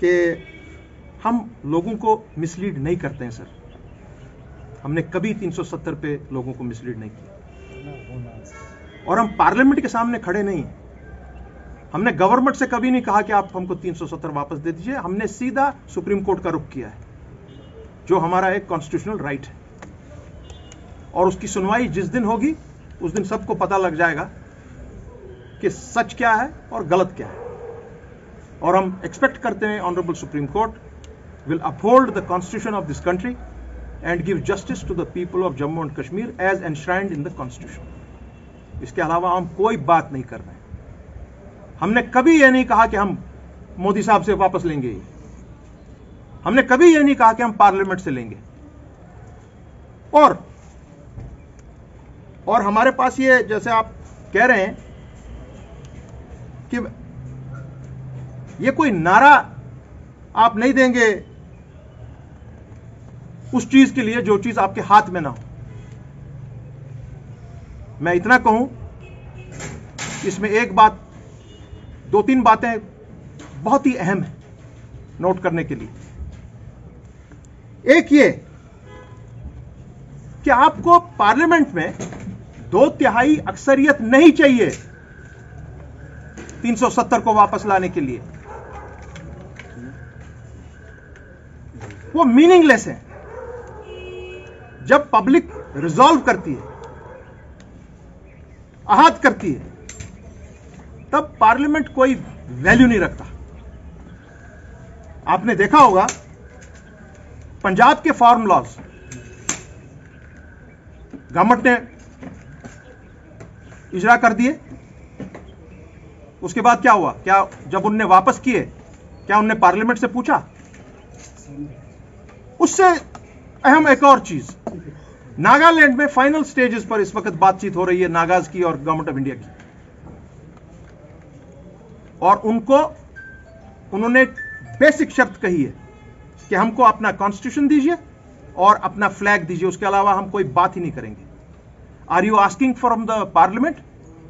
कि हम लोगों को मिसलीड नहीं करते हैं सर। हमने कभी 370 पे लोगों को मिसलीड नहीं किया और हम पार्लियामेंट के सामने खड़े नहीं हैं। हमने गवर्नमेंट से कभी नहीं कहा कि आप हमको 370 वापस दे दीजिए। हमने सीधा सुप्रीम कोर्ट का रुख किया है, जो हमारा एक कॉन्स्टिट्यूशनल राइट है, और उसकी सुनवाई जिस दिन होगी उस दिन सबको पता लग जाएगा कि सच क्या है और गलत क्या है। और हम एक्सपेक्ट करते हैं honourable supreme court will uphold the constitution of this country and give justice to the people of Jammu and Kashmir as enshrined in the constitution. इसके अलावा हम कोई बात नहीं कर रहे हैं। हमने कभी यह नहीं कहा कि हम मोदी साहब से वापस लेंगे, हमने कभी यह नहीं कहा कि हम पार्लियामेंट से लेंगे। और हमारे पास ये, जैसे आप कह रहे हैं कि ये कोई नारा आप नहीं देंगे उस चीज के लिए जो चीज आपके हाथ में ना हो। मैं इतना कहूं, इसमें एक बात, दो तीन बातें बहुत ही अहम है नोट करने के लिए। एक ये कि आपको पार्लियामेंट में 2/3 अक्सरियत नहीं चाहिए 370 को वापस लाने के लिए। वो मीनिंगलेस है। जब पब्लिक रिजॉल्व करती है, आहत करती है, तब पार्लियामेंट कोई वैल्यू नहीं रखता। आपने देखा होगा पंजाब के फार्म लॉज गवर्नमेंट ने इजरा कर दिए। उसके बाद क्या हुआ? क्या जब उनने वापस किए, क्या उनने पार्लियामेंट से पूछा? उससे अहम एक और चीज, नागालैंड में फाइनल स्टेजेस पर इस वक्त बातचीत हो रही है नागाज की और गवर्नमेंट ऑफ इंडिया की, और उन्होंने बेसिक शर्त कही है कि हमको अपना कॉन्स्टिट्यूशन दीजिए और अपना फ्लैग दीजिए, उसके अलावा हम कोई बात ही नहीं करेंगे। Are you asking from the parliament?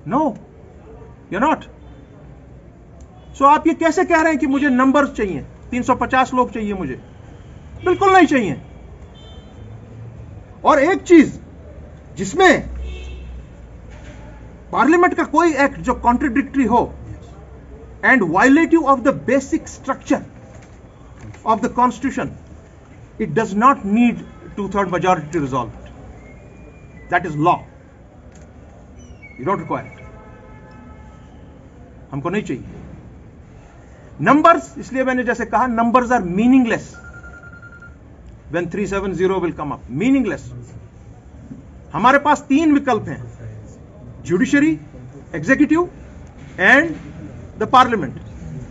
No, you not. सो आप ये कैसे कह रहे हैं कि मुझे नंबर्स चाहिए, 350 लोग चाहिए? मुझे बिल्कुल नहीं चाहिए। और एक चीज जिसमें पार्लियामेंट का कोई एक्ट जो कॉन्ट्रडिक्टरी हो and violative of the basic structure of the constitution, it does not need 2/3 majority to resolve it. That is law. You don't require it. हमको नहीं चाहिए numbers। इसलिए मैंने जैसे कहा, numbers are meaningless when 370 will come up. Meaningless। हमारे पास 3 विकल्प हैं, judiciary, executive and the parliament.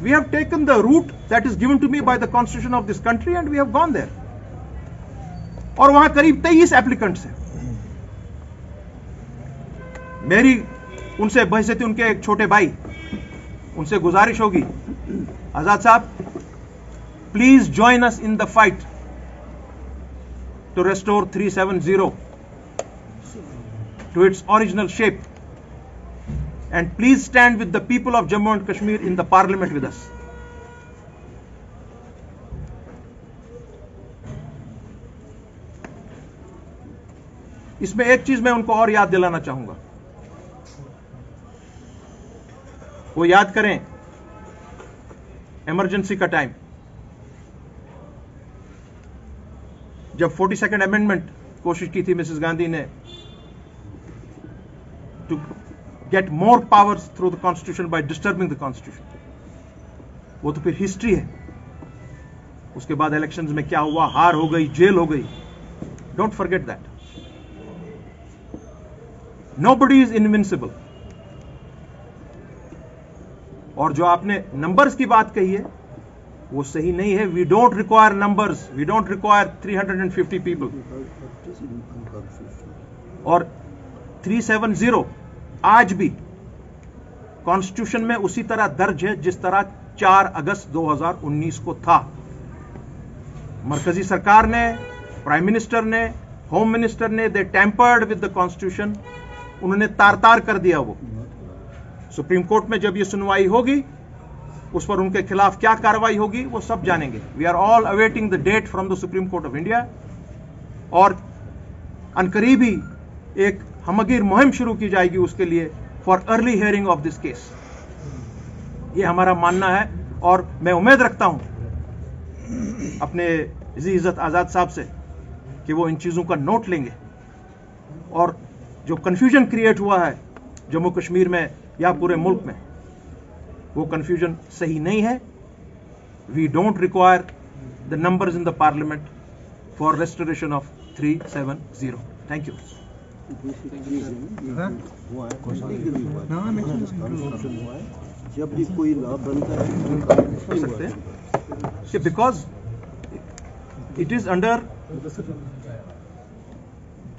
We have taken the route that is given to me by the constitution of this country and we have gone there. और वहां करीब 23 applicants हैं। मेरी उनसे बहसती, उनके एक छोटे भाई, उनसे गुजारिश होगी, आजाद साहब please join us in the fight to restore 370 to its original shape, and please stand with the people of Jammu and Kashmir in the parliament with us. इसमें एक चीज मैं उनको और याद दिलाना चाहूंगा, वो याद करें इमरजेंसी का टाइम, जब 42nd अमेंडमेंट कोशिश की थी मिसेस गांधी ने to get more powers through the constitution by disturbing the constitution. वो तो फिर हिस्ट्री है। उसके बाद इलेक्शंस में क्या हुआ, हार हो गई, जेल हो गई। Don't forget that. Nobody is invincible. और जो आपने नंबर्स की बात कही है वो सही नहीं है। We don't require numbers. We don't require 350 people. और 370 आज भी कॉन्स्टिट्यूशन में उसी तरह दर्ज है जिस तरह 4 अगस्त 2019 को था। मरकजी सरकार ने, प्राइम मिनिस्टर ने, होम मिनिस्टर ने, दे टेम्पर्ड विद द कॉन्स्टिट्यूशन। उन्होंने तार तार कर दिया वो। सुप्रीम कोर्ट में जब ये सुनवाई होगी, उस पर उनके खिलाफ क्या कार्रवाई होगी वो सब जानेंगे। We are all awaiting the date from the supreme court of India, और अनकरीब ही एक हमगीर मुहिम शुरू की जाएगी उसके लिए for early hearing of this case. ये हमारा मानना है, और मैं उम्मीद रखता हूं अपने इज़्ज़त आज़ाद साहब से कि वो इन चीज़ों का नोट लेंगे, और जो कन्फ्यूजन क्रिएट हुआ है जम्मू कश्मीर में या पूरे मुल्क में, वो कन्फ्यूजन सही नहीं है। We don't require the numbers in the parliament for restoration of 370। Thank you. जब भी कोई लॉ बनता है कर सकते हैं कि because it is under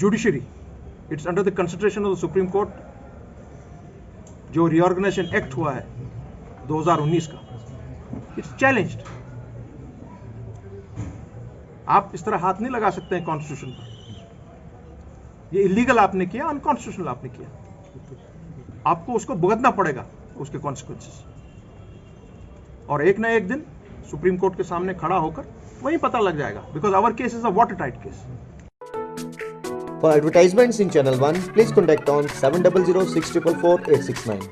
judiciary, it's under the consideration of the supreme court. जो रीऑर्गेनाइजेशन एक्ट हुआ है 2019 का, इट्स चैलेंज्ड। आप इस तरह हाथ नहीं लगा सकते हैं कॉन्स्टिट्यूशन पर। ये इलीगल आपने किया, अनकॉन्स्टिट्यूशनल आपने किया, आपको उसको भुगतना पड़ेगा, उसके कॉन्सिक्वेंसेस। और एक ना एक दिन सुप्रीम कोर्ट के सामने खड़ा होकर वही पता लग जाएगा, because our case is a watertight case. For advertisements in Channel 1, please contact on 7006444869.